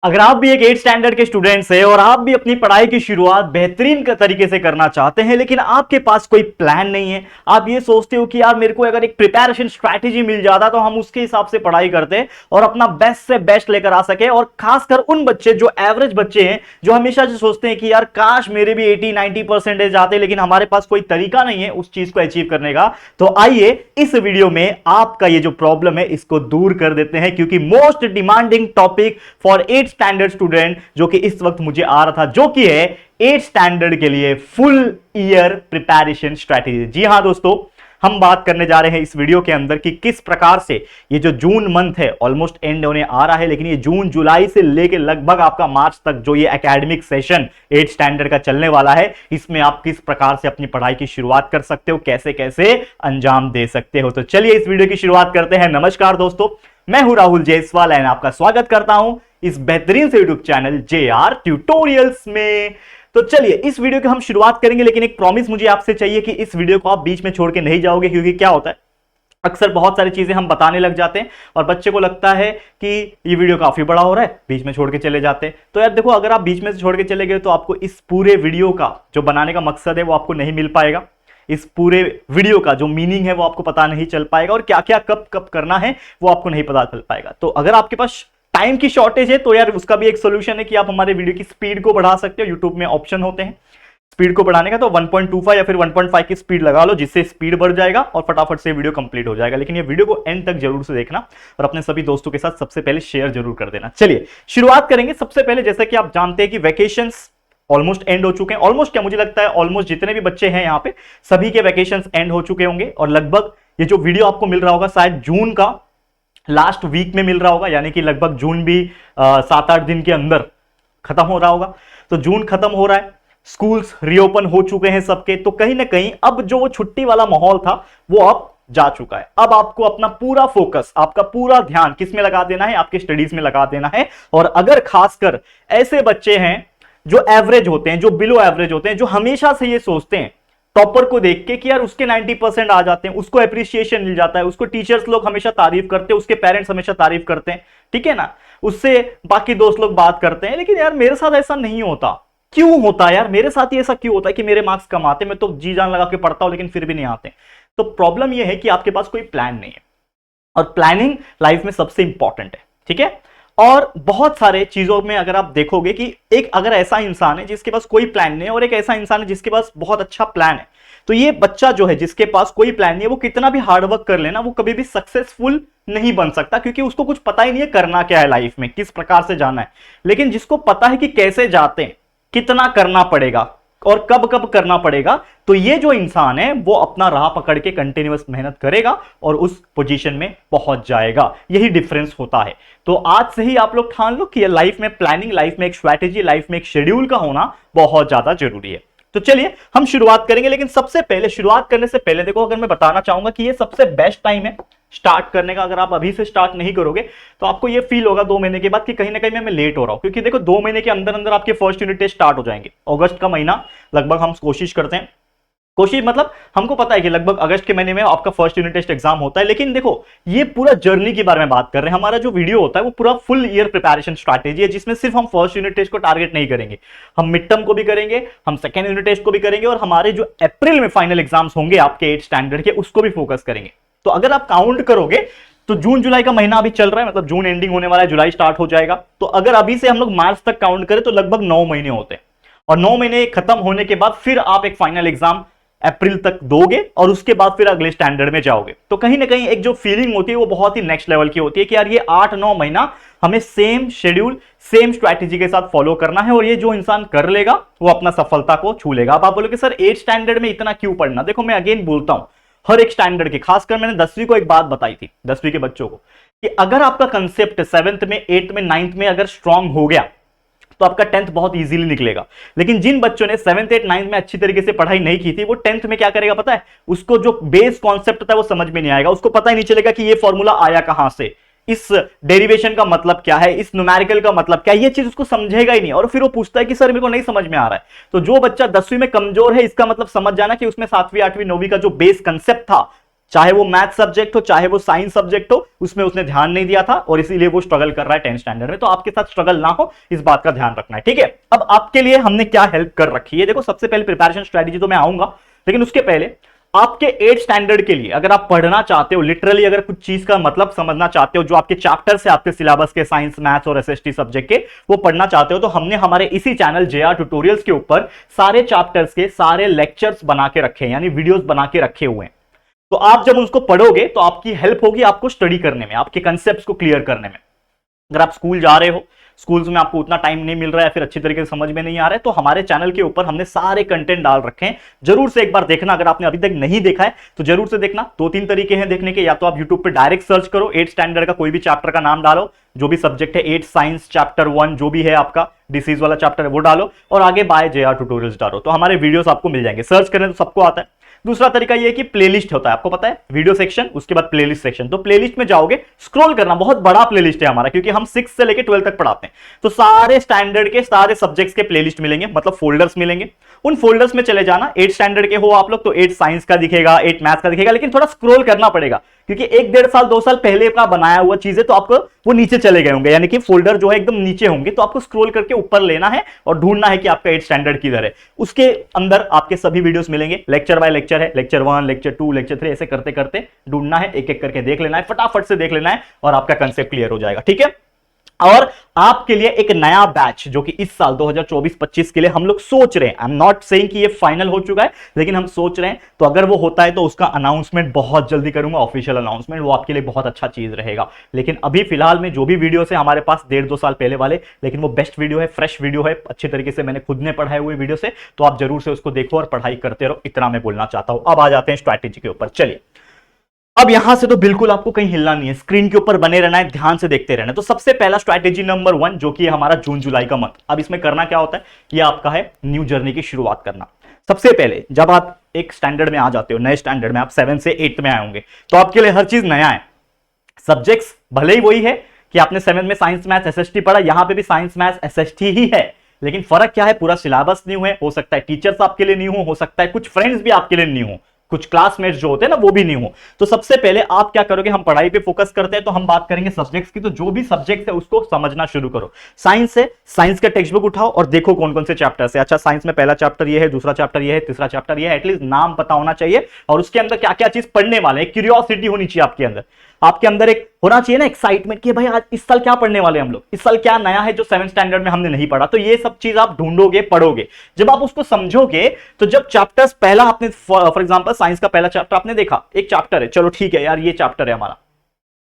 अगर आप भी एक 8 स्टैंडर्ड के स्टूडेंट्स हैं और आप भी अपनी पढ़ाई की शुरुआत बेहतरीन तरीके से करना चाहते हैं, लेकिन आपके पास कोई प्लान नहीं है, आप ये सोचते हो कि यार मेरे को अगर एक प्रिपरेशन स्ट्रैटेजी मिल जाता तो हम उसके हिसाब से पढ़ाई करते और अपना बेस्ट से बेस्ट लेकर आ सके। और खासकर उन बच्चे जो एवरेज बच्चे हैं, जो हमेशा से सोचते हैं कि यार काश मेरे भी 80-90% आते, लेकिन हमारे पास कोई तरीका नहीं है उस चीज को अचीव करने का। तो आइए इस वीडियो में आपका ये जो प्रॉब्लम है इसको दूर कर देते हैं, क्योंकि most demanding topic for 8 standard student जो कि इस वक्त मुझे आ रहा था, जो कि है 8 स्टैंडर्ड के लिए फुल ईयर प्रिपरेशन स्ट्रैटेजी। जी हां दोस्तों, हम बात करने जा रहे हैं इस वीडियो के अंदर कि किस प्रकार से ये जो जून मंथ है ऑलमोस्ट एंड होने आ रहा है, लेकिन ये जून जुलाई से लेके लगभग आपका मार्च तक जो ये एकेडमिक सेशन 8 स्टैंडर्ड का चलने वाला है, इसमें आप किस प्रकार से अपनी पढ़ाई की शुरुआत कर सकते हो, कैसे कैसे अंजाम दे सकते हो। तो चलिए इस वीडियो की शुरुआत करते हैं। नमस्कार दोस्तों, मैं हूं राहुल जायसवाल एंड आपका स्वागत करता हूं इस बेहतरीन से यूट्यूब चैनल JR ट्यूटोरियल्स में। तो चलिए इस वीडियो की हम शुरुआत करेंगे, लेकिन एक प्रॉमिस मुझे आपसे चाहिए कि इस वीडियो को आप बीच में छोड़ के नहीं जाओगे, क्योंकि क्या होता है अक्सर बहुत सारी चीजें हम बताने लग जाते हैं और बच्चे को लगता है कि ये वीडियो काफी बड़ा हो रहा है, बीच में छोड़ के चले जाते हैं। तो यार देखो, अगर आप बीच में से छोड़ के चले गए तो आपको इस पूरे वीडियो का जो बनाने का मकसद है वो आपको नहीं मिल पाएगा। इस पूरे वीडियो का जो मीनिंग है वो आपको पता नहीं चल पाएगा, और क्या क्या कब कब करना है वो आपको नहीं पता चल पाएगा। तो अगर आपके पास टाइम की शॉर्टेज है तो यार उसका भी एक सोल्यूशन है कि आप हमारे वीडियो की स्पीड को बढ़ा सकते हो। यूट्यूब में ऑप्शन होते हैं स्पीड को बढ़ाने का, तो 1.25 या फिर 1.5 की स्पीड लगा लो, जिससे स्पीड बढ़ जाएगा और फटाफट से वीडियो कंप्लीट हो जाएगा। लेकिन ये वीडियो को एंड तक जरूर से देखना और अपने सभी दोस्तों के साथ सबसे पहले शेयर जरूर कर देना। चलिए शुरुआत करेंगे। सबसे पहले जैसा कि आप जानते हैं कि वैकेशंस ऑलमोस्ट एंड हो चुके हैं। ऑलमोस्ट क्या, मुझे लगता है ऑलमोस्ट जितने भी बच्चे हैं यहाँ पे सभी के वैकेशंस एंड हो चुके होंगे, और लगभग ये जो वीडियो आपको मिल रहा होगा शायद जून का लास्ट वीक में मिल रहा होगा, यानी कि लगभग जून भी 7-8 दिन के अंदर खत्म हो रहा होगा। तो जून खत्म हो रहा है, स्कूल्स रीओपन हो चुके हैं सबके, तो कहीं ना कहीं अब जो वो छुट्टी वाला माहौल था वो अब जा चुका है। अब आपको अपना पूरा फोकस, आपका पूरा ध्यान किस में लगा देना है, आपके स्टडीज में लगा देना है। और अगर खासकर ऐसे बच्चे हैं जो एवरेज होते हैं, जो बिलो एवरेज होते हैं, जो हमेशा से ये सोचते हैं टॉपर को देख के कि यार उसके 90% आ जाते हैं, उसको अप्रिसिएशन मिल जाता है, उसको टीचर्स लोग हमेशा तारीफ करते हैं, उसके पेरेंट्स हमेशा तारीफ करते हैं, ठीक है ना, उससे बाकी दोस्त लोग बात करते हैं, लेकिन यार मेरे साथ ऐसा नहीं होता। क्यों होता है यार मेरे साथ ही ऐसा क्यों होता है कि मेरे मार्क्स कम आते, मैं तो जी जान लगा के पढ़ता हूं लेकिन फिर भी नहीं आते। तो प्रॉब्लम यह है कि आपके पास कोई प्लान नहीं है, और प्लानिंग लाइफ में सबसे इंपॉर्टेंट है, ठीक है। और बहुत सारे चीजों में अगर आप देखोगे कि एक अगर ऐसा इंसान है जिसके पास कोई प्लान नहीं है और एक ऐसा इंसान है जिसके पास बहुत अच्छा प्लान है, तो ये बच्चा जो है जिसके पास कोई प्लान नहीं है, वो कितना भी हार्डवर्क कर लेना वो कभी भी सक्सेसफुल नहीं बन सकता, क्योंकि उसको कुछ पता ही नहीं है करना क्या है लाइफ में, किस प्रकार से जाना है। लेकिन जिसको पता है कि कैसे जाते हैं, कितना करना पड़ेगा और कब कब करना पड़ेगा, तो ये जो इंसान है वो अपना राह पकड़ के कंटिन्यूअस मेहनत करेगा और उस पोजीशन में पहुंच जाएगा। यही डिफरेंस होता है। तो आज से ही आप लोग ठान लो कि लाइफ में प्लानिंग, लाइफ में एक स्ट्रैटेजी, लाइफ में एक शेड्यूल का होना बहुत ज्यादा जरूरी है। तो चलिए हम शुरुआत करेंगे, लेकिन सबसे पहले शुरुआत करने से पहले देखो, अगर मैं बताना चाहूंगा कि ये सबसे बेस्ट टाइम है स्टार्ट करने का। अगर आप अभी से स्टार्ट नहीं करोगे तो आपको ये फील होगा 2 महीने के बाद कि कहीं ना कहीं मैं लेट हो रहा हूं, क्योंकि देखो 2 महीने के अंदर अंदर आपके फर्स्ट यूनिट टेस्ट स्टार्ट हो जाएंगे। अगस्त का महीना लगभग हम कोशिश करते हैं, कोशिश मतलब हमको पता है कि लगभग अगस्त के महीने में आपका फर्स्ट यूनिट टेस्ट एग्जाम होता है। लेकिन देखो ये पूरा जर्नी के बारे में बात कर रहे हैं। हमारा जो वीडियो होता है वो पूरा फुल ईयर प्रिपरेशन स्ट्रैटेजी है, जिसमें सिर्फ हम फर्स्ट यूनिट टेस्ट को टारगेट नहीं करेंगे, हम मिड टर्म को भी करेंगे, हम सेकेंड यूनिट टेस्ट को भी करेंगे, और हमारे जो अप्रैल में फाइनल एग्जाम्स होंगे आपके 8 स्टैंडर्ड के उसको भी फोकस करेंगे। तो अगर आप काउंट करोगे तो जून जुलाई का महीना अभी चल रहा है, मतलब जून एंडिंग होने वाला है, जुलाई स्टार्ट हो जाएगा। तो अगर अभी से हम लोग मार्च तक काउंट करें तो लगभग 9 महीने होते हैं, और 9 महीने खत्म होने के बाद फिर आप एक फाइनल एग्जाम अप्रैल तक दोगे और उसके बाद फिर अगले स्टैंडर्ड में जाओगे। तो कहीं ना कहीं एक जो फीलिंग होती है वो बहुत ही नेक्स्ट लेवल की होती है कि यार ये 8-9 महीना हमें सेम शेड्यूल, सेम स्ट्रैटेजी के साथ फॉलो करना है, और ये जो इंसान कर लेगा वो अपना सफलता को छू लेगा। अब आप बोलोगे सर 8 स्टैंडर्ड में इतना क्यों पढ़ना? देखो मैं अगेन बोलता हूं, हर एक स्टैंडर्ड के, खासकर मैंने 10वीं को एक बात बताई थी, 10वीं के बच्चों को, कि अगर आपका कंसेप्ट 7th में, 8th में, 9th में अगर स्ट्रांग हो गया तो आपका 10th बहुत इजीली निकलेगा। लेकिन जिन बच्चों ने 7th 8th 9th में अच्छी तरीके से पढ़ाई नहीं की थी, वो 10th में क्या करेगा पता है? उसको जो बेस कॉन्सेप्ट था वो समझ में नहीं आएगा, उसको पता ही नहीं चलेगा कि ये फॉर्मूला आया कहां से, इस डेरिवेशन का मतलब क्या है, इस न्यूमेरिकल का मतलब क्या है, ये चीज उसको समझेगा ही नहीं, और फिर वो पूछता है कि सर मेरे को नहीं समझ में आ रहा है। तो जो बच्चा 10वीं में कमजोर है, इसका मतलब समझ जाना कि उसमें 7वीं 8वीं 9वीं का जो बेस कंसेप्ट था, चाहे वो मैथ सब्जेक्ट हो चाहे वो साइंस सब्जेक्ट हो, उसमें उसने ध्यान नहीं दिया था और इसीलिए वो स्ट्रगल कर रहा है 10th स्टैंडर्ड में। तो आपके साथ स्ट्रगल ना हो, इस बात का ध्यान रखना है, ठीक है। अब आपके लिए हमने क्या हेल्प कर रखी है, देखो सबसे पहले प्रिपरेशन स्ट्रेटेजी तो मैं आऊंगा, लेकिन उसके पहले आपके 8th स्टैंडर्ड के लिए अगर आप पढ़ना चाहते हो, लिटरली अगर कुछ चीज का मतलब समझना चाहते हो, जो आपके चैप्टर से आपके सिलेबस के साइंस मैथ्स और एसएसटी सब्जेक्ट के वो पढ़ना चाहते हो, तो हमने हमारे इसी चैनल जेआर ट्यूटोरियल्स के ऊपर सारे चैप्टर्स के सारे लेक्चर्स बना के रखे हैं, यानी वीडियोस बना के रखे हुए हैं। तो आप जब उसको पढ़ोगे तो आपकी हेल्प होगी आपको स्टडी करने में, आपके कंसेप्ट को क्लियर करने में। अगर आप स्कूल जा रहे हो, स्कूल्स में आपको उतना टाइम नहीं मिल रहा है, फिर अच्छी तरीके से समझ में नहीं आ रहा है, तो हमारे चैनल के ऊपर हमने सारे कंटेंट डाल रखे हैं, जरूर से एक बार देखना। अगर आपने अभी तक नहीं देखा है तो जरूर से देखना। 2-3 तरीके हैं देखने के, या तो आप यूट्यूब पे डायरेक्ट सर्च करो, 8th स्टैंडर्ड का कोई भी चैप्टर का नाम डालो, जो भी सब्जेक्ट है, 8 साइंस चैप्टर 1 जो भी है आपका डिसीज वाला चैप्टर है वो डालो, और आगे बाय जेआर ट्यूटोरियल्स डालो, तो हमारे वीडियोस आपको मिल जाएंगे। सर्च करें तो सबको आता है। दूसरा तरीका ये है कि प्लेलिस्ट होता है, आपको पता है, वीडियो सेक्शन, उसके बाद प्लेलिस्ट सेक्शन। तो प्लेलिस्ट में जाओगे, स्क्रॉल करना, बहुत बड़ा प्लेलिस्ट है हमारा, क्योंकि हम 6 से लेकर 12 तक पढ़ाते हैं, तो सारे स्टैंडर्ड के सारे सब्जेक्ट्स के प्लेलिस्ट मिलेंगे, मतलब फोल्डर्स मिलेंगे। उन फोल्डर्स में चले जाना। 8th स्टैंडर्ड के हो आप लोग तो 8 साइंस का दिखेगा, 8 मैथ्स का दिखेगा, लेकिन थोड़ा स्क्रॉल करना पड़ेगा, क्योंकि 1-1.5 साल 2 साल पहले का बनाया हुआ चीजें तो आपको वो नीचे चले गए होंगे, यानी कि फोल्डर जो है एकदम नीचे होंगे, तो आपको स्क्रॉल करके ऊपर लेना है और ढूंढना है कि आपका 8th स्टैंडर्ड किधर है। उसके अंदर आपके सभी वीडियोस मिलेंगे, लेक्चर बाय लेक्चर है, लेक्चर 1, लेक्चर 2, लेक्चर 3, ऐसे करते करते ढूंढना है, एक एक करके देख लेना है, फटाफट से देख लेना है और आपका कंसेप्ट क्लियर हो जाएगा, ठीक है। और आपके लिए एक नया बैच जो कि इस साल 2024-25 के लिए हम लोग सोच रहे हैं, आई एम नॉट सेइंग कि ये फाइनल हो चुका है, लेकिन हम सोच रहे हैं, तो अगर वो होता है तो उसका अनाउंसमेंट बहुत जल्दी करूंगा, ऑफिशियल अनाउंसमेंट, वो आपके लिए बहुत अच्छा चीज रहेगा। लेकिन अभी फिलहाल में जो भी वीडियो है हमारे पास 1.5-2 साल पहले वाले, लेकिन वो बेस्ट वीडियो है, फ्रेश वीडियो है, अच्छे तरीके से मैंने खुद ने पढ़ाए हुए वीडियो से, तो आप जरूर से उसको देखो और पढ़ाई करते रहो, इतना मैं बोलना चाहता हूं। अब आ जाते हैं स्ट्रैटेजी के ऊपर, चलिए। अब यहां से तो बिल्कुल आपको कहीं हिलना नहीं है, स्क्रीन के ऊपर बने रहना है, ध्यान से देखते रहना है। तो सबसे पहला स्ट्रैटेजी नंबर 1 जो कि हमारा जून जुलाई का मंथ, अब इसमें करना क्या होता है, ये आपका है न्यू जर्नी की शुरुआत करना। सबसे पहले जब आप एक स्टैंडर्ड में आ जाते हो, नए स्टैंडर्ड में, आप 7 से 8 में आए होंगे, तो आपके लिए हर चीज नया है। सब्जेक्ट्स भले ही वही है कि आपने 7 में साइंस मैथ्स एसएसटी पढ़ा, यहां पे भी साइंस मैथ्स एसएसटी ही है, लेकिन फर्क क्या है, पूरा सिलेबस न्यू है, हो सकता है टीचर्स आपके लिए न्यू हो सकता है कुछ फ्रेंड्स भी आपके लिए न्यू हो, कुछ क्लासमेट्स जो होते हैं ना वो भी नहीं हो। तो सबसे पहले आप क्या करोगे, हम पढ़ाई पे फोकस करते हैं तो हम बात करेंगे सब्जेक्ट्स की, तो जो भी सब्जेक्ट है उसको समझना शुरू करो। साइंस है, साइंस का टेक्स्ट बुक उठाओ और देखो कौन कौन से चैप्टर्स है। अच्छा, साइंस में पहला चैप्टर ये है, दूसरा चैप्टर ये है, तीसरा चैप्टर ये है, एटलीस्ट नाम पता होना चाहिए, और उसके अंदर क्या क्या चीज पढ़ने वाले हैं, क्यूरियोसिटी होनी चाहिए आपके अंदर। आपके अंदर एक होना चाहिए ना एक्साइटमेंट कि भाई आज इस साल क्या पढ़ने वाले हम लोग, इस साल क्या नया है जो 7th स्टैंडर्ड में हमने नहीं पढ़ा। तो ये सब चीज आप ढूंढोगे, पढ़ोगे। जब आप उसको समझोगे तो जब चैप्टर्स पहला आपने, फॉर एग्जांपल साइंस का पहला चैप्टर आपने देखा, एक चैप्टर है, चलो ठीक है यार ये चैप्टर है हमारा,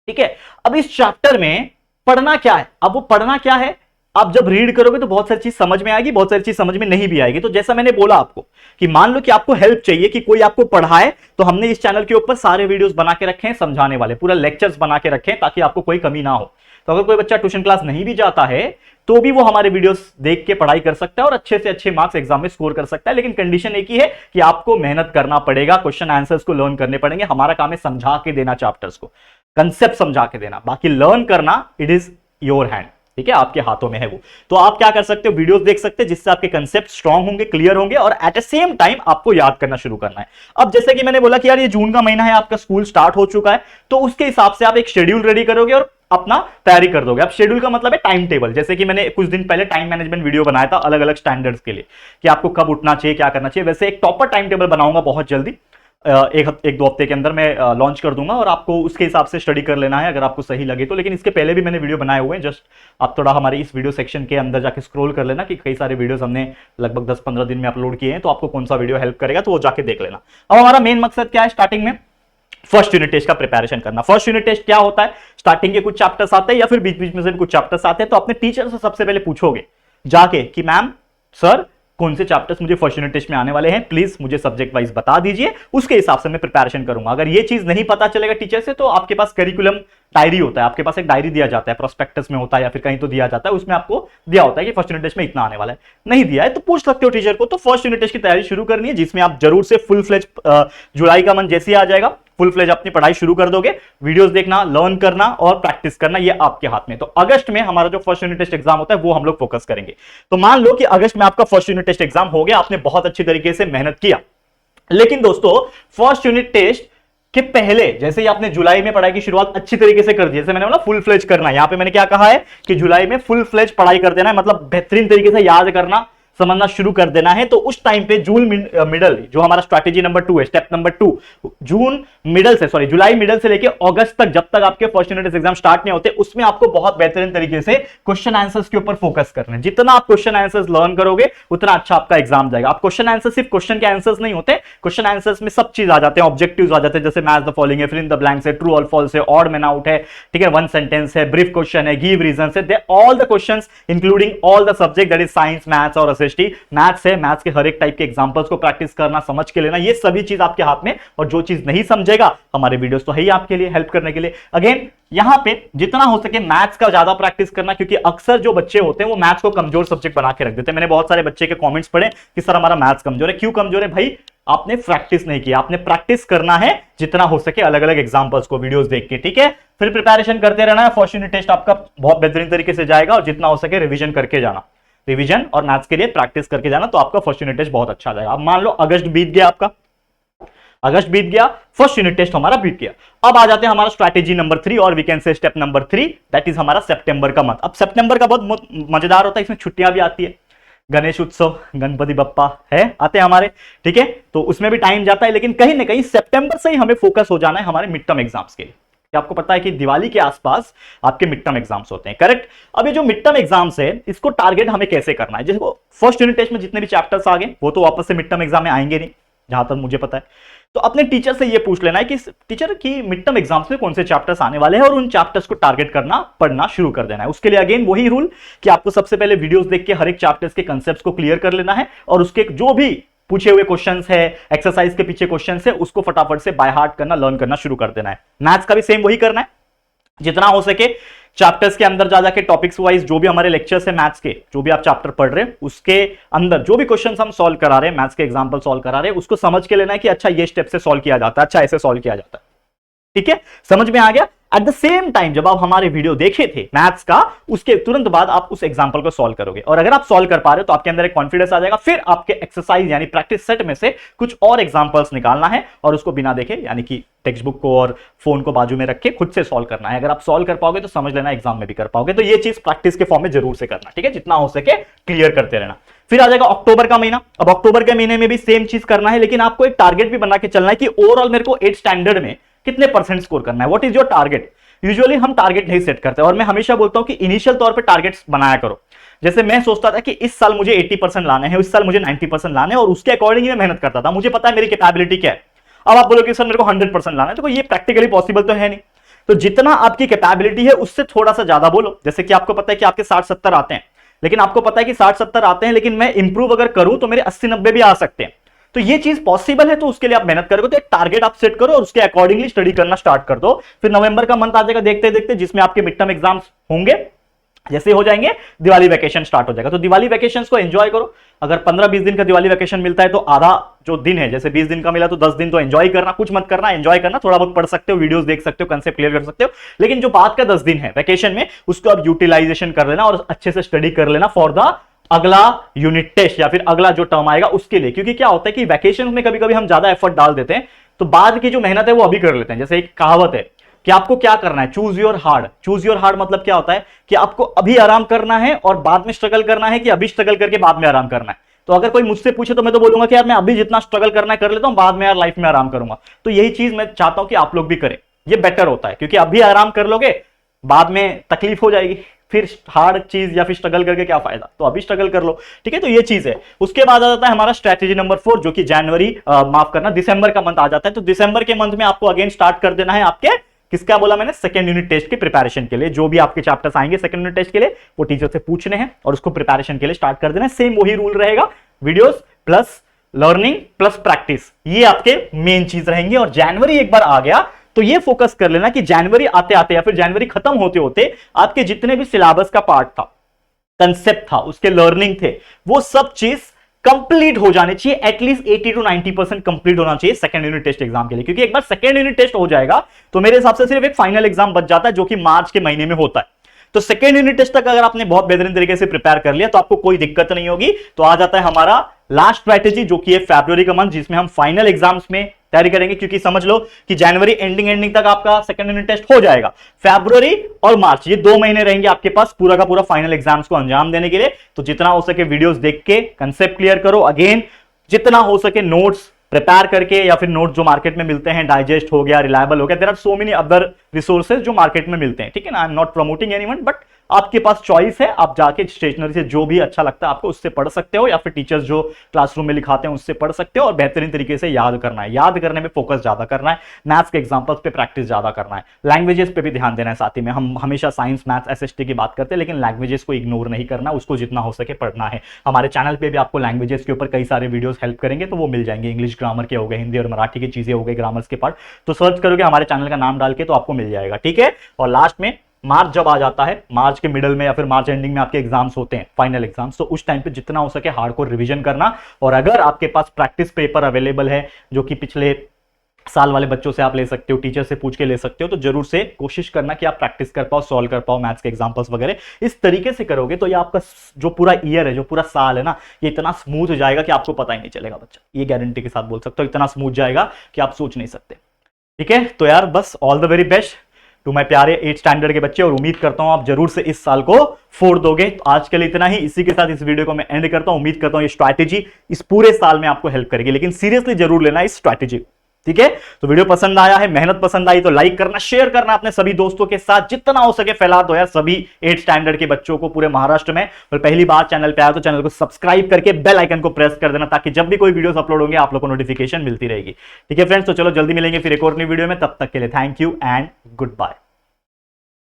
ठीक है। अब इस चैप्टर में पढ़ना क्या है, अब वो पढ़ना क्या है, आप जब रीड करोगे तो बहुत सारी चीज समझ में आएगी, बहुत सारी चीज समझ में नहीं भी आएगी। तो जैसा मैंने बोला आपको कि मान लो कि आपको हेल्प चाहिए कि कोई आपको पढ़ाए, तो हमने इस चैनल के ऊपर सारे वीडियोस बना के रखे हैं समझाने वाले, पूरा लेक्चर्स बना के रखे हैं ताकि आपको कोई कमी ना हो। तो अगर कोई बच्चा ट्यूशन क्लास नहीं भी जाता है तो भी वो हमारे वीडियोस देख के पढ़ाई कर सकता है और अच्छे से अच्छे मार्क्स एग्जाम में स्कोर कर सकता है। लेकिन कंडीशन एक ही है कि आपको मेहनत करना पड़ेगा, क्वेश्चन आंसर्स को लर्न करने पड़ेंगे। हमारा काम है समझा के देना, चैप्टर्स को कंसेप्ट समझा के देना, बाकी लर्न करना इट इज योर हैंड, ठीक है, आपके हाथों में है वो। तो आप क्या कर सकते हो, वीडियोस देख सकते हैं जिससे आपके कंसेप्ट स्ट्रांग होंगे, क्लियर होंगे, और एट द सेम टाइम आपको याद करना शुरू करना है। अब जैसे कि मैंने बोला कि यार ये जून का महीना है, आपका स्कूल स्टार्ट हो चुका है, तो उसके हिसाब से आप एक शेड्यूल रेडी करोगे और अपना तैयारी कर दोगे। अब शेड्यूल का मतलब है टाइम टेबल, जैसे कि मैंने कुछ दिन पहले टाइम मैनेजमेंट वीडियो बनाया था अलग अलग स्टैंडर्ड्स के लिए कि आपको कब उठना चाहिए, क्या करना चाहिए। वैसे एक प्रॉपर टाइम टेबल बनाऊंगा बहुत जल्दी, एक दो हफ्ते के अंदर मैं लॉन्च कर दूंगा, और आपको उसके हिसाब से स्टडी कर लेना है अगर आपको सही लगे तो। लेकिन इसके पहले भी मैंने वीडियो बनाए हुए हैं, जस्ट आप थोड़ा हमारे इस वीडियो सेक्शन के अंदर जाके स्क्रॉल कर लेना कि कई सारे वीडियोस हमने लगभग 10-15 दिन में अपलोड किए हैं, तो आपको कौन सा वीडियो हेल्प करेगा तो वो जाके देख लेना। अब हमारा मेन मकसद क्या है, स्टार्टिंग में फर्स्ट यूनिट टेस्ट का प्रिपरेशन करना। फर्स्ट यूनिट टेस्ट क्या होता है, स्टार्टिंग के कुछ चैप्टर्स आते हैं या फिर बीच बीच में से भी कुछ चैप्टर्स आते हैं, तो अपने टीचर से सबसे पहले पूछोगे जाके कि मैम सर कौन से चैप्टर्स मुझे फर्स्ट यूनिट टेस्ट में आने वाले हैं, प्लीज मुझे सब्जेक्ट वाइज बता दीजिए, उसके हिसाब से मैं प्रिपरेशन करूंगा। अगर ये चीज नहीं पता चलेगा टीचर से तो आपके पास करिकुलम डायरी होता है, आपके पास एक डायरी दिया जाता है, प्रोस्पेक्टस में होता है या फिर कहीं तो दिया जाता है, उसमें आपको दिया होता है कि फर्स्ट यूनिट टेस्ट में इतना आने वाला है। नहीं दिया है तो पूछ सकते हो टीचर को। तो फर्स्ट यूनिट टेस्ट की तैयारी शुरू करनी है, जिसमें आप जरूर से फुल फ्लेज, जुलाई का मंथ जैसे ही आ जाएगा फुल फ्लेज अपनी पढ़ाई शुरू कर दोगे, वीडियोस देखना, लर्न करना और प्रैक्टिस करना, ये आपके हाथ में। तो अगस्त में हमारा जो फर्स्ट यूनिट टेस्ट एग्जाम होता है वो हम लोग फोकस करेंगे। तो मान लो कि अगस्त में आपका फर्स्ट यूनिट टेस्ट एग्जाम हो गया, आपने बहुत अच्छी तरीके से मेहनत किया, लेकिन दोस्तों फर्स्ट यूनिट टेस्ट कि पहले जैसे ही आपने जुलाई में पढ़ाई की शुरुआत अच्छी तरीके से कर दी, जैसे मैंने बोला फुल फ्लेज करना है, यहां पे मैंने क्या कहा है कि जुलाई में फुल फ्लेज पढ़ाई कर देना है, मतलब बेहतरीन तरीके से याद करना समझना शुरू कर देना है। तो उस टाइम पे जून मिडल जो हमारा स्ट्रैटेजी नंबर 2 है, स्टेप नंबर 2, जून मिडल से सॉरी जुलाई मिडल से लेके अगस्त तक, जब तक आपके फर्स्ट यूनिट एग्जाम स्टार्ट नहीं होते, उसमें आपको बहुत बेहतरीन तरीके से क्वेश्चन आंसर्स के ऊपर फोकस करना है। जितना आप क्वेश्चन आंसर्स लर्न करोगे उतना अच्छा आपका एग्जाम जाएगा। आप क्वेश्चन आंसर सिर्फ क्वेश्चन के आंसर्स नहीं होते, क्वेश्चन आंसर्स में सब चीज आ जाते हैं, ऑब्जेक्टिव्स आ जाते हैं, जैसे मैच द फॉलोइंग है, फिल इन द ब्लैंक्स है, ट्रू और फॉल्स है, ऑड मैन आउट है, ठीक है, वन सेंटेंस है, ब्रीफ क्वेश्चन है, गिव रीजंस है, they all the questions including all the subject that is science, maths और एसएसटी। मैथ्स है, मैथ्स के हर एक टाइप के एग्जांपल्स को प्रैक्टिस करना, समझ के लेना, ये सभी चीज आपके हाथ में। और जो चीज नहीं समझेगा, हमारे वीडियोस तो है ही आपके लिए हेल्प करने के लिए। अगेन यहां पे जितना हो सके मैथ्स का ज्यादा प्रैक्टिस करना, क्योंकि अक्सर जो बच्चे होते हैं वो मैथ्स को कमजोर सब्जेक्ट बना के रख देते हैं। मैंने बहुत सारे बच्चे के कमेंट्स पढ़े कि सर हमारा मैथ्स कमजोर है। क्यों कमजोर है भाई? आपने प्रैक्टिस नहीं किया। आपने प्रैक्टिस करना है जितना हो सके, अलग अलग एग्जांपल्स को वीडियोस देख के, ठीक है। फिर प्रिपरेशन करते रहना है, फर्स्ट यूनिट टेस्ट आपका बहुत बेहतरीन तरीके से जाएगा। और जितना हो सके रिविजन करके जाना, रिवीजन और मैथ्स के लिए प्रैक्टिस करके जाना, तो आपका फर्स्ट यूनिट टेस्ट बहुत अच्छा जाएगा। अब मान लो अगस्त बीत गया, आपका अगस्त बीत गया, फर्स्ट यूनिट टेस्ट हमारा बीत गया। अब आ जाते हैं हमारा स्ट्रैटेजी नंबर 3 और we can say step number 3, that is हमारा सितंबर का मंथ। अब सितंबर का बहुत मजेदार होता है, इसमें छुट्टियां भी आती है, गणेश उत्सव, गणपति बप्पा है आते हैं हमारे, ठीक है, तो उसमें भी टाइम जाता है। लेकिन कहीं ना कहीं सितंबर से ही हमें फोकस हो जाना है हमारे मिड टर्म एग्जाम्स के लिए। आपको पता है कि दिवाली के आसपास आपके मिड टर्म एग्जाम्स होते हैं, करेक्ट। अब ये जो मिड टर्म एग्जाम्स है, इसको टारगेट हमें कैसे करना है? जैसे फर्स्ट यूनिट टेस्ट में जितने भी चैप्टर्स आ गए वो तो वापस से मिड टर्म एग्जाम में आएंगे नहीं, जहां तक मुझे पता है। तो अपने टीचर से ये पूछ लेना है कि टीचर की मिड टर्म एग्जाम्स में कौन से चैप्टर्स आने वाले हैं, और उन चैप्टर्स को टारगेट करना, पढ़ना शुरू कर देना है। उसके लिए अगेन वही रूल कि आपको सबसे पहले वीडियोस देख के हर एक चैप्टर्स के कंसेप्ट्स को क्लियर कर लेना है, और उसके जो भी पूछे हुए क्वेश्चंस है, एक्सरसाइज के पीछे क्वेश्चंस है, उसको फटाफट से बाय हार्ट करना, लर्न करना शुरू कर देना है। मैथ्स का भी सेम वही करना है, जितना हो सके चैप्टर्स के अंदर जा जाके टॉपिक्स वाइज जो भी हमारे लेक्चर्स है मैथ्स के, जो भी आप चैप्टर पढ़ रहे हैं उसके अंदर जो भी क्वेश्चंस हम सॉल्व करा रहे हैं, मैथ्स के एग्जांपल सॉल्व करा रहे हैं, उसको समझ के लेना है कि अच्छा ये स्टेप से सॉल्व किया जाता है, अच्छा ऐसे सॉल्व किया जाता है, ठीक है, समझ में आ गया। एट द सेम टाइम जब आप हमारे वीडियो देखे थे मैथ्स का, उसके तुरंत बाद आप उस एग्जांपल को सॉल्व करोगे, और अगर आप सॉल्व कर पा रहे हो तो आपके अंदर एक कॉन्फिडेंस आ जाएगा। फिर आपके एक्सरसाइज यानी प्रैक्टिस सेट में से कुछ और एग्जांपल्स निकालना है, और उसको बिना देखे यानी कि टेक्स्ट बुक को और फोन को बाजू में रख के खुद से सॉल्व करना है। अगर आप सॉल्व कर पाओगे तो समझ लेना एग्जाम में भी कर पाओगे। तो ये चीज प्रैक्टिस के फॉर्म में जरूर से करना, ठीक है, जितना हो सके क्लियर करते रहना। फिर आ जाएगा अक्टूबर का महीना। अब अक्टूबर के महीने में भी सेम चीज करना है, लेकिन आपको एक टारगेट भी बना के चलना है कि ओवरऑल मेरे को 8 स्टैंडर्ड में कितने परसेंट स्कोर करना है। What is your target? Usually हम टारगेट नहीं सेट करते, और मैं हमेशा बोलता हूं कि इनिशियल तौर पे टारगेट्स बनाया करो। जैसे मैं सोचता था कि इस साल मुझे 80% लाने हैं, इस साल मुझे 90% लाने हैं, और उसके अकॉर्डिंग मैं मेहनत करता था। मुझे पता है मेरी कैपेबिलिटी क्या है। अब आप बोलोगे सर मेरे को 100% लाना है, तो ये प्रैक्टिकली पॉसिबल तो है नहीं। तो जितना आपकी कैपेबिलिटी है उससे थोड़ा सा ज्यादा बोलो। जैसे कि आपको पता है कि आपके 60-70 आते हैं, लेकिन आपको पता है कि 60-70 आते हैं, लेकिन मैं इंप्रूव अगर करूं तो मेरे 80-90 भी आ सकते हैं। तो ये चीज पॉसिबल है, तो उसके लिए आप मेहनत करोगे, तो एक टारगेट आप सेट करो और उसके अकॉर्डिंगली स्टडी करना स्टार्ट कर दो। फिर नवंबर का मंथ आ जाएगा देखते देखते, जिसमें आपके मिड टर्म एग्जाम्स होंगे। जैसे हो जाएंगे दिवाली वैकेशन स्टार्ट हो जाएगा, तो दिवाली वैकेशंस को एंजॉय करो। अगर 15-20 दिन का दिवाली वैकेशन मिलता है तो आधा जो दिन है, जैसे 20 दिन का मिला तो 10 दिन तो एंजॉय करना, कुछ मत करना, एंजॉय करना। थोड़ा बहुत पढ़ सकते हो, वीडियोस देख सकते हो, कंसेप्ट क्लियर कर सकते हो, लेकिन जो बाद का 10 दिन है वैकेशन में, उसको आप यूटिलाइजेशन कर लेना और अच्छे से स्टडी कर लेना फॉर द अगला यूनिट टेस्ट या फिर अगला जो टर्म आएगा उसके लिए। क्योंकि क्या होता है कि वैकेशन में कभी कभी हम ज्यादा एफर्ट डाल देते हैं, तो बाद की जो मेहनत है वो अभी कर लेते हैं। जैसे एक कहावत है कि आपको क्या करना है, choose your hard. Choose your hard मतलब क्या होता है कि आपको अभी आराम करना है और बाद में स्ट्रगल करना है, कि अभी स्ट्रगल करके बाद में आराम करना है। तो अगर कोई मुझसे पूछे तो मैं तो बोलूंगा कि यार मैं अभी जितना स्ट्रगल करना है कर लेता हूं, बाद में यार लाइफ में आराम करूंगा। तो यही चीज मैं चाहता हूं कि आप लोग भी करें, ये बेटर होता है। क्योंकि अभी आराम कर लोगे, बाद में तकलीफ हो जाएगी, फिर हार्ड चीज या फिर स्ट्रगल करके क्या फायदा। तो अभी स्ट्रगल कर लो, ठीक है। तो ये चीज है। उसके बाद आ जाता है हमारा स्ट्रैटेजी नंबर 4, जो कि जनवरी माफ करना दिसंबर का मंथ आ जाता है। तो दिसंबर के मंथ में आपको अगेन स्टार्ट कर देना है आपके, किसका बोला मैंने, सेकंड यूनिट टेस्ट के प्रिपरेशन के लिए। जो भी आपके चैप्टर्स आएंगे सेकंड यूनिट टेस्ट के लिए, वो टीचर से पूछने हैं और उसको प्रिपरेशन के लिए स्टार्ट कर देना है। सेम वही रूल रहेगा, videos plus learning plus practice, ये आपके मेन चीज रहेंगे। और जनवरी एक बार आ गया तो ये फोकस कर लेना कि जनवरी आते आते या फिर जनवरी खत्म होते होते आपके जितने भी सिलेबस का पार्ट था, कंसेप्ट था, उसके लर्निंग थे, वो सब चीज कंप्लीट हो जाने चाहिए। एटलीस्ट 80 to 90% कंप्लीट होना चाहिए सेकंड यूनिट टेस्ट एग्जाम के लिए। क्योंकि एक बार सेकंड यूनिट टेस्ट हो जाएगा तो मेरे हिसाब से सिर्फ एक फाइनल एग्जाम बच जाता है, जो कि मार्च के महीने में होता है। तो सेकंड यूनिट टेस्ट तक अगर आपने बहुत बेहतरीन तरीके से प्रिपेयर कर लिया तो आपको कोई दिक्कत नहीं होगी। तो आ जाता है हमारा लास्ट स्ट्रैटेजी, जो कि है फरवरी का मंथ, जिसमें हम फाइनल एग्जाम्स में तैयारी करेंगे, क्योंकि समझ लो कि जनवरी एंडिंग तक आपका सेकंड यूनिट टेस्ट हो जाएगा। फरवरी और मार्च ये 2 महीने रहेंगे आपके पास पूरा का पूरा फाइनल एग्जाम्स को अंजाम देने के लिए। तो जितना हो सके वीडियोस देख के कंसेप्ट क्लियर करो, अगेन जितना हो सके नोट्स प्रिपेयर करके, या फिर नोट जो मार्केट में मिलते हैं, डाइजेस्ट हो गया, रिलायबल हो गया, there are so many other resources जो मार्केट में मिलते हैं, ठीक है ना। I am not promoting anyone, but आपके पास चॉइस है, आप जाके स्टेशनरी से जो भी अच्छा लगता है आपको उससे पढ़ सकते हो, या फिर टीचर्स जो क्लासरूम में लिखाते हैं उससे पढ़ सकते हो, और बेहतरीन तरीके से याद करना है, याद करने में फोकस ज्यादा करना है, मैथ्स के एग्जांपल्स पे प्रैक्टिस ज्यादा करना है, लैंग्वेजेस पे भी ध्यान देना है साथ ही में। हम हमेशा साइंस मैथ्स एसएसटी की बात करते हैं, लेकिन लैंग्वेजेस को इग्नोर नहीं करना, उसको जितना हो सके पढ़ना है। हमारे चैनल पे भी आपको लैंग्वेजेस के ऊपर कई सारे वीडियोस हेल्प करेंगे, तो वो मिल जाएंगे, इंग्लिश ग्रामर के हो गए, हिंदी और मराठी की चीजें हो गई, ग्रामर्स के पार्ट, तो सर्च करोगे हमारे चैनल का नाम डाल के तो आपको मिल जाएगा, ठीक है। और लास्ट में मार्च जब आ जाता है, मार्च के मिडल में या फिर मार्च एंडिंग में आपके एग्जाम्स होते हैं, फाइनल एग्जाम्स, तो उस टाइम पे जितना हो सके हार्डकोर रिवीजन करना। और अगर आपके पास प्रैक्टिस पेपर अवेलेबल है जो कि पिछले साल वाले बच्चों से आप ले सकते हो, टीचर से पूछ के ले सकते हो, तो जरूर से कोशिश करना कि आप प्रैक्टिस कर पाओ, सॉल्व कर पाओ मैथ्स के एग्जांपल्स वगैरह। इस तरीके से करोगे तो ये आपका जो पूरा ईयर है, जो पूरा साल है ना, ये इतना स्मूथ हो जाएगा कि आपको पता ही नहीं चलेगा बच्चा, ये गारंटी के साथ बोल सकते हो, इतना स्मूथ जाएगा कि आप सोच नहीं सकते, ठीक है। तो यार बस all the very best to my प्यारे 8th स्टैंडर्ड के बच्चे, और उम्मीद करता हूं आप जरूर से इस साल को फोड़ दोगे। तो आज के लिए इतना ही, इसी के साथ इस वीडियो को मैं एंड करता हूं। उम्मीद करता हूं ये स्ट्रैटेजी इस पूरे साल में आपको हेल्प करेगी, लेकिन सीरियसली जरूर लेना इस स्ट्रैटेजी को, ठीक है। तो वीडियो पसंद आया है, मेहनत पसंद आई तो लाइक करना, शेयर करना अपने सभी दोस्तों के साथ, जितना हो सके फैला दो यार सभी 8th स्टैंडर्ड के बच्चों को पूरे महाराष्ट्र में। और पहली बार चैनल पे आया तो चैनल को सब्सक्राइब करके बेल आइकन को प्रेस कर देना, ताकि जब भी कोई वीडियोस अपलोड होंगे आप लोग को नोटिफिकेशन मिलती रहेगी, ठीक है फ्रेंड्स। तो चलो जल्दी मिलेंगे फिर एक और नई वीडियो में, तब तक के लिए thank you and good bye.